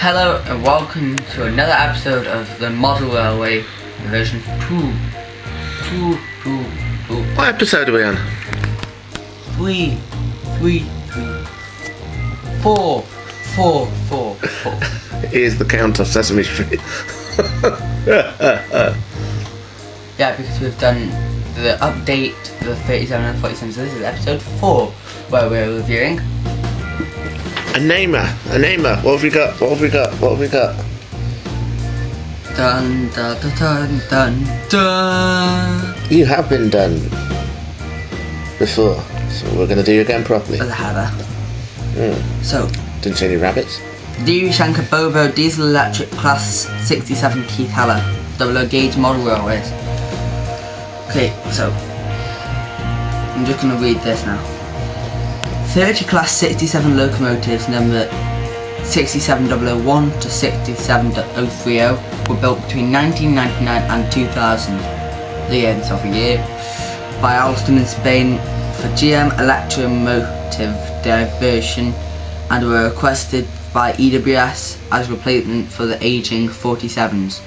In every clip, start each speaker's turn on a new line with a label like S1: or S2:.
S1: Hello and welcome to another episode of the Model Railway version 2.
S2: What episode are we on?
S1: 3. 4.
S2: Here's the count of Sesame Street.
S1: Yeah, because we've done the update, the 37 and 47, so this is episode 4, where we're reviewing
S2: A namer. What have we got?
S1: Dun dun dun dun dun.
S2: You have been done before, so we're going to do you again properly.
S1: The header. So,
S2: Didn't see any rabbits.
S1: D. Schenker Bobo Diesel Electric Class 67 Keith Heller, double gauge model railways. Okay, so I'm just going to read this now. 30 Class 67 locomotives number 67001 to 67030 were built between 1999 and 2000, the end of the year, by Alstom in Spain for GM Electromotive diversion, and were requested by EWS as replacement for the aging 47s.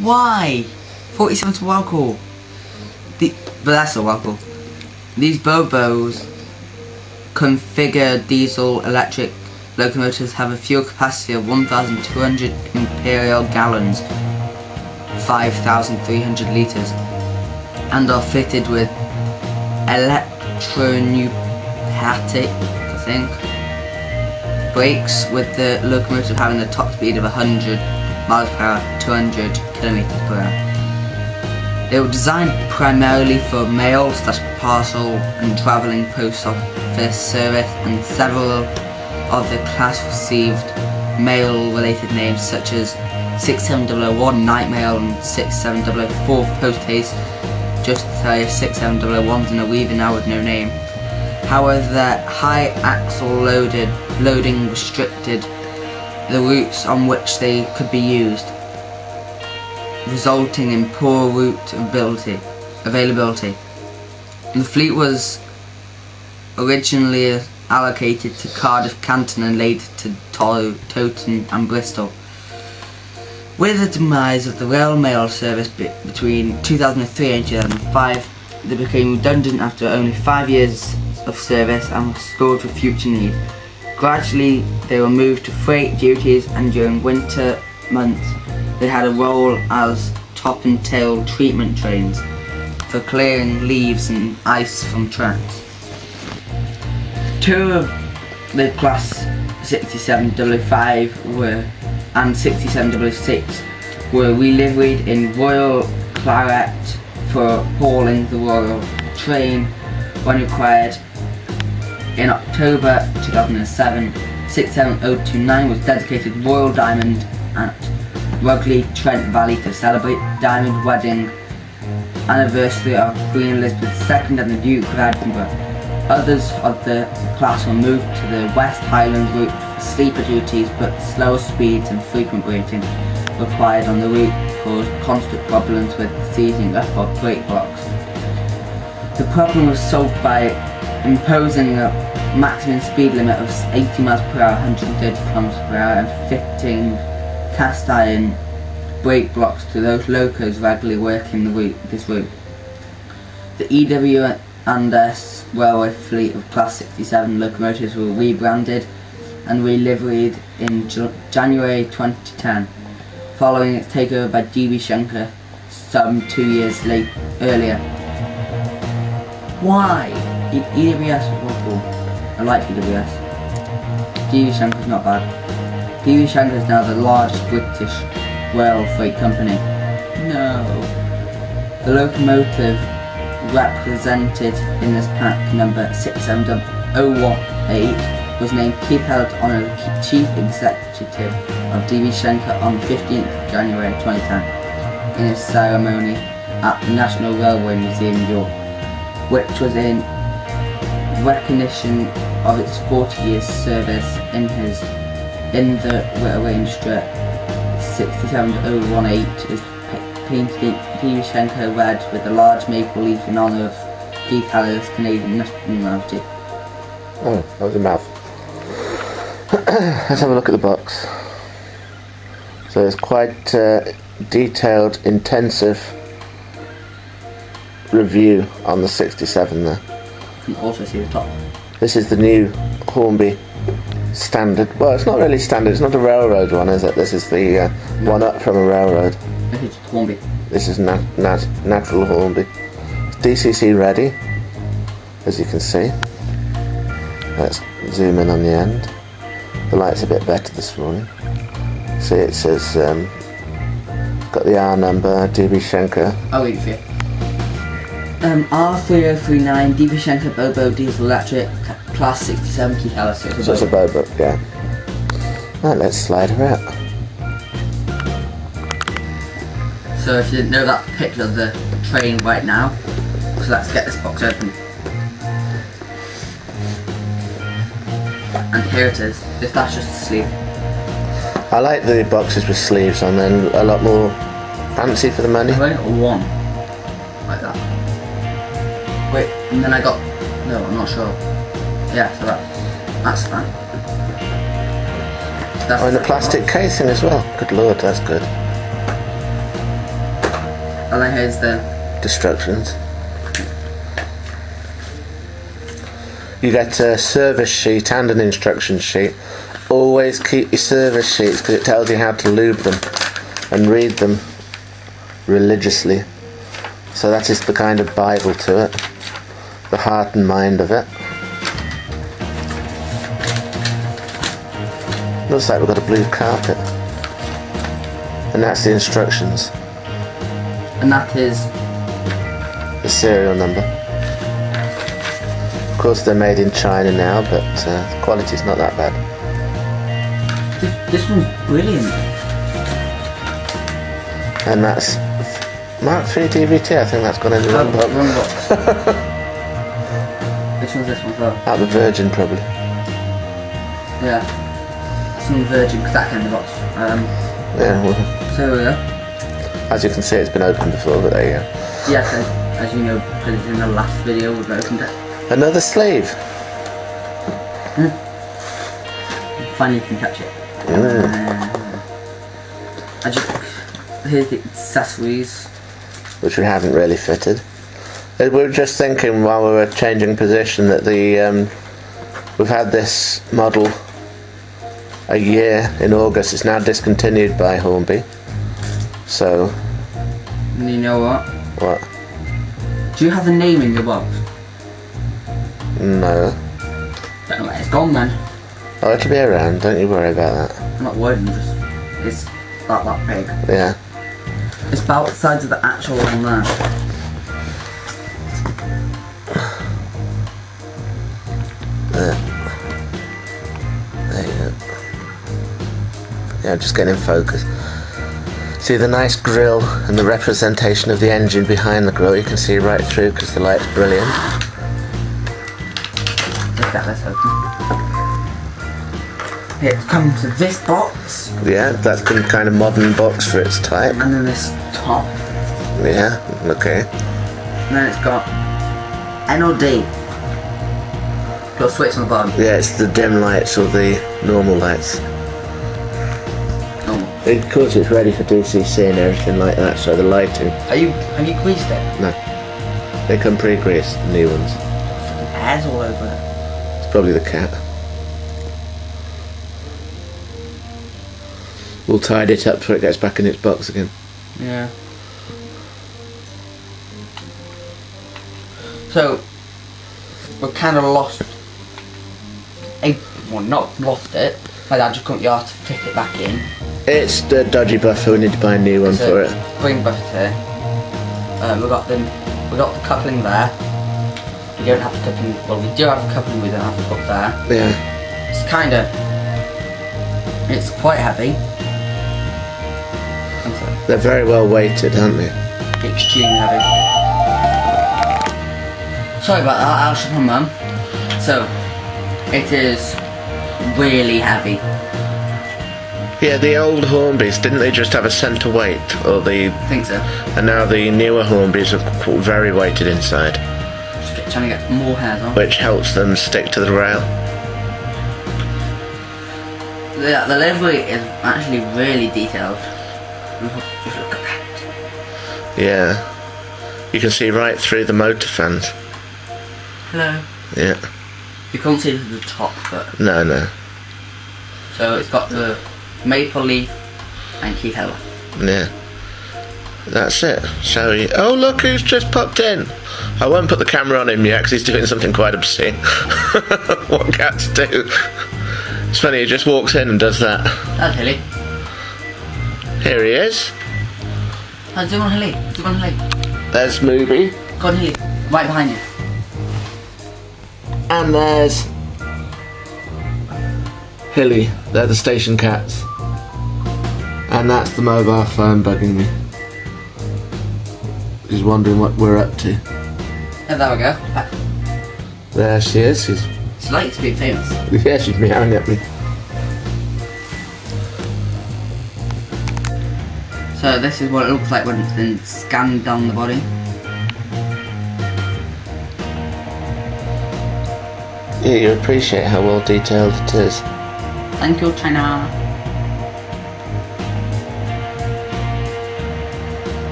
S1: Why? 47s were well cool. But that's not well cool. These Bobos configured diesel electric locomotives have a fuel capacity of 1,200 imperial gallons, 5,300 litres, and are fitted with electropneumatic, brakes, with the locomotive having a top speed of 100 miles per hour, 200 kilometers per hour. They were designed primarily for mail / parcel and travelling post office service, and several of the class received mail-related names such as 67001 Night Mail and 67004 Post Haste, just to tell you 67001's in a weaving now with no name. However, their high axle loading restricted the routes on which they could be used, resulting in poor route availability. The fleet was originally allocated to Cardiff Canton and later to Towton and Bristol. With the demise of the rail mail service between 2003 and 2005, they became redundant after only 5 years of service and were stored for future need. Gradually, they were moved to freight duties, and during winter months, they had a role as top and tail treatment trains for clearing leaves and ice from tracks. Two of the Class 6705 and 6706 were reliveried in Royal Claret for hauling the Royal train when required. In October 2007, 67029 was dedicated Royal Diamond at Rugley, Trent Valley to celebrate Diamond Wedding anniversary of Queen Elizabeth II and the Duke of Edinburgh. Others of the class were moved to the West Highland route for sleeper duties, but slower speeds and frequent braking required on the route caused constant problems with seizing up of brake blocks. The problem was solved by imposing a maximum speed limit of 80 miles per hour, 130 kilometers per hour, and fitting cast iron brake blocks to those locos regularly working this route. The EW&S railway fleet of Class 67 locomotives were rebranded and reliveried in January 2010, following its takeover by DB Schenker some 2 years earlier. Why? EWS was cool. I like EWS. DB Schenker's not bad. DB Schenker is now the largest British rail freight company. No. The locomotive represented in this pack, number 67018, was named Keith Heller to honour the Chief Executive of DB Schenker on 15th January 2010 in a ceremony at the National Railway Museum, York, which was in recognition of its 40 years service in the railway industry. 67018 is painted DB Schenker red with a large maple leaf in honour of Keith Heller's Canadian nationality.
S2: Oh, that was a mouth. Let's have a look at the box. So it's quite detailed, intensive review on the 67 there.
S1: You can also see the top.
S2: This is the new Hornby standard. Well, it's not really standard, it's not a railroad one, is it? This is the one up from a railroad.
S1: This is Hornby.
S2: This is natural Hornby. It's DCC ready, as you can see. Let's zoom in on the end. The light's a bit better this morning. See, it says, got the R number, DB Schenker.
S1: I'll read it for you. R3039 DB Schenker Bobo Diesel Electric Class 67 key caliber.
S2: So it's a Bobo, yeah. Right, let's slide her out.
S1: So if you didn't know, that's a picture of the train right now. So let's get this box open. And here it is. That's just the sleeve.
S2: I like the boxes with sleeves on, then a lot more fancy for the money.
S1: I've only got one. Like that. Wait, and then I got... No, I'm not sure. Yeah, so that's fine. That's
S2: in a plastic casing as well. Good lord, that's good.
S1: And then here's the...
S2: Instructions. You get a service sheet and an instruction sheet. Always keep your service sheets because it tells you how to lube them and read them religiously. So that is the kind of Bible to it, the heart and mind of it. Looks like we've got a blue carpet, and that's the instructions.
S1: And that is
S2: the serial number. Of course they're made in China now, but the quality's not that bad.
S1: This one's brilliant.
S2: And that's Mark III DVT, I think that's gone in the wrong box.
S1: Wrong box. Which one's this one for?
S2: Out the Virgin, probably.
S1: Yeah. It's on Virgin, because that came in the box.
S2: Yeah, well,
S1: so
S2: as you can see, it's been opened before, but there you go.
S1: Yes, as you know, because in the last video we've opened it.
S2: Another sleeve.
S1: Finally you can catch it. Here's the accessories.
S2: Which we haven't really fitted. We were just thinking while we were changing position that we've had this model a year in August. It's now discontinued by Hornby. So...
S1: And you know what?
S2: What?
S1: Do you have a name in your box?
S2: No.
S1: Don't know where it's gone then.
S2: Oh, it'll be around, don't you worry about that.
S1: I'm not worried, it's that big.
S2: Yeah.
S1: It's about the size of the actual one there.
S2: There you go. Yeah, just getting in focus. See the nice grille and the representation of the engine behind the grille, you can see right through because the light's brilliant.
S1: Let's get this open. It comes to this box.
S2: Yeah, that's been kind of modern box for its type.
S1: And then this top.
S2: Yeah, okay.
S1: And then it's got NOD. Got a switch on the bottom.
S2: Yeah, it's the dim lights or the normal lights.
S1: Normal.
S2: Of course it's ready for DCC and everything like that, so the lighting...
S1: Have you greased it?
S2: No. They come pre-greased, the new ones.
S1: Hairs all over it.
S2: It's probably the cat. We'll tidy it up before it gets back in its box again.
S1: Yeah. So, we've kind of lost well, not lost it. My dad just couldn't be asked to fit it back in.
S2: It's the dodgy buffer, we need to buy a new one for it.
S1: Spring buffers here. We got the coupling there. We don't have the coupling, well we do have the coupling, we don't have the hook there.
S2: Yeah.
S1: It's quite heavy.
S2: They're very well weighted, aren't they?
S1: Extremely heavy. Sorry about that, I'll show my mum. So, it is really heavy.
S2: Yeah, the old Hornbys, didn't they just have a centre weight? Or
S1: I think so.
S2: And now the newer Hornbys are very weighted inside.
S1: Just trying to get more hairs on.
S2: Which helps them stick to the rail.
S1: The livery is actually really detailed. Just look at that.
S2: Yeah. You can see right through the motor fans.
S1: Hello.
S2: Yeah.
S1: You can't see the top, but...
S2: No.
S1: So it's got the maple leaf and Keith Heller.
S2: Yeah. That's it. So, oh look who's just popped in. I won't put the camera on him yet because he's doing something quite obscene. What cats do. It's funny, he just walks in and does that.
S1: That's Hilly.
S2: Here he is.
S1: Zoom on Hilly. Zoom on Hilly.
S2: There's Mooby.
S1: Go on Hilly. Right behind you.
S2: And there's Hilly. They're the station cats. And that's the mobile phone bugging me. He's wondering what we're up to.
S1: Oh, there we go. Back.
S2: There she is. She's
S1: like to be famous.
S2: Yeah, she's meowing at me.
S1: So this is what it looks like when it's been scanned down the body.
S2: Yeah, you appreciate how well detailed it is.
S1: Thank you, China.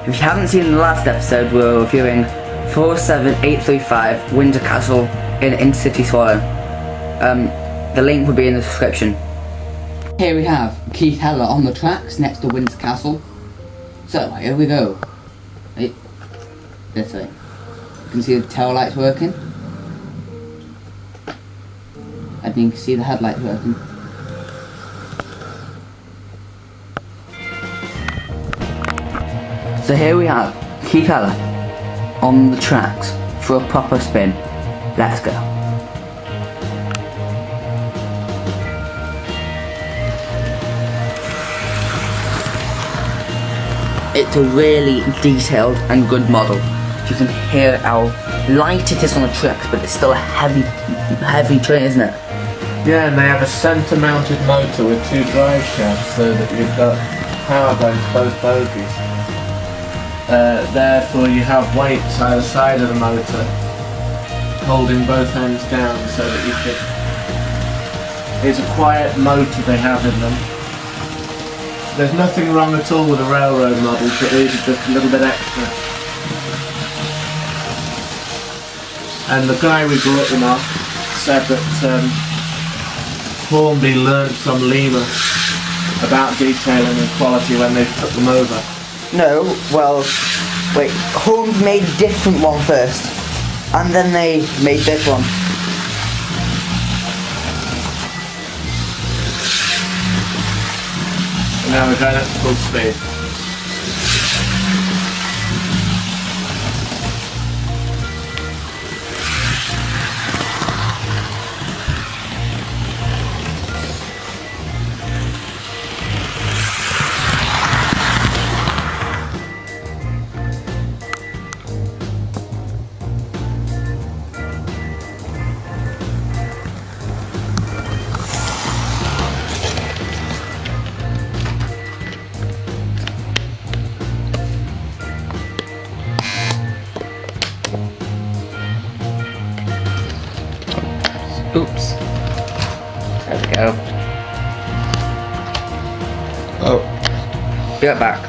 S1: If you haven't seen the last episode, we're reviewing 47835 Windsor Castle in Intercity Swallow. The link will be in the description. Here we have Keith Heller on the tracks next to Windsor Castle. So, here we go. Hey, this way. You can see the tail lights working. And you can see the headlights working. So here we have Keith Heller on the tracks for a proper spin. Let's go. It's a really detailed and good model. You can hear how light it is on the tracks, but it's still a heavy train, isn't it?
S2: Yeah, and they have a centre mounted motor with two drive shafts so that you've got power going to both bogies. Therefore you have weights either side of the motor holding both ends down so that you can... It's a quiet motor they have in them. There's nothing wrong at all with the railroad models, but these are just a little bit extra. And the guy we brought them off said that Hornby learnt from Lima about detailing and quality when they took them over.
S1: No, well, wait, Hornby made a different one first, and then they made this one.
S2: And now we're going at full speed.
S1: Oops. There we go. Oh. Be right back.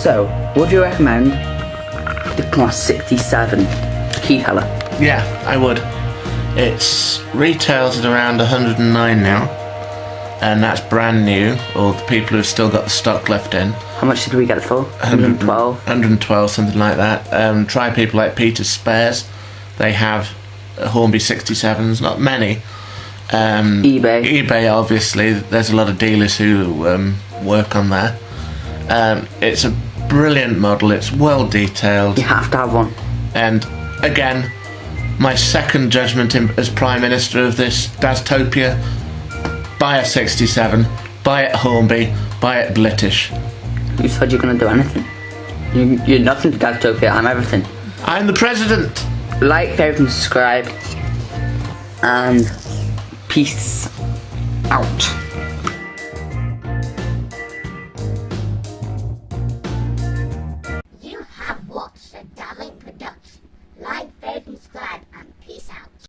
S1: So, would you recommend
S3: class 67 key colour?
S2: Yeah, I would. It's retails at around 109 now, and that's brand new, or the people who've still got the stock left in.
S3: How much did we get it for? 112?
S2: 112, something like that. Try people like Peter's Spares. They have Hornby 67s, not many. eBay, obviously. There's a lot of dealers who work on there. It's a brilliant model. It's well detailed.
S3: You have to have one.
S2: And again, my second judgment as Prime Minister of this dystopia: buy a 67, buy it Hornby, buy it British.
S3: You said you're going to do anything. You're nothing to dystopia. I'm everything.
S2: I'm the president.
S3: Like, favorite, and subscribe. And peace out.